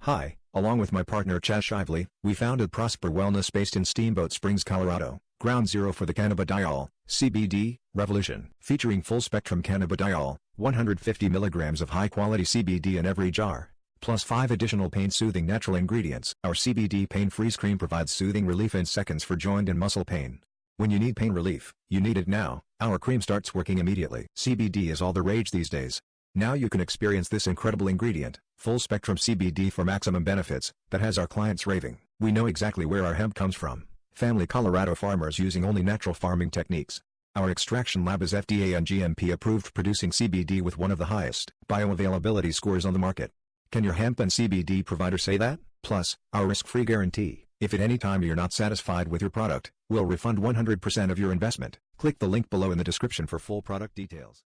Hi, along with my partner Chaz Shively, we founded Prosper Wellness based in Steamboat Springs, Colorado, ground zero for the cannabidiol, CBD, revolution. Featuring full-spectrum cannabidiol, 150 milligrams of high-quality CBD in every jar, plus 5 additional pain-soothing natural ingredients. Our CBD Pain Freeze Cream provides soothing relief in seconds for joint and muscle pain. When you need pain relief, you need it now. Our cream starts working immediately. CBD is all the rage these days. Now you can experience this incredible ingredient, full-spectrum CBD for maximum benefits, that has our clients raving. We know exactly where our hemp comes from. Family Colorado farmers using only natural farming techniques. Our extraction lab is FDA and GMP approved, producing CBD with one of the highest bioavailability scores on the market. Can your hemp and CBD provider say that? Plus, our risk-free guarantee. If at any time you're not satisfied with your product, we'll refund 100% of your investment. Click the link below in the description for full product details.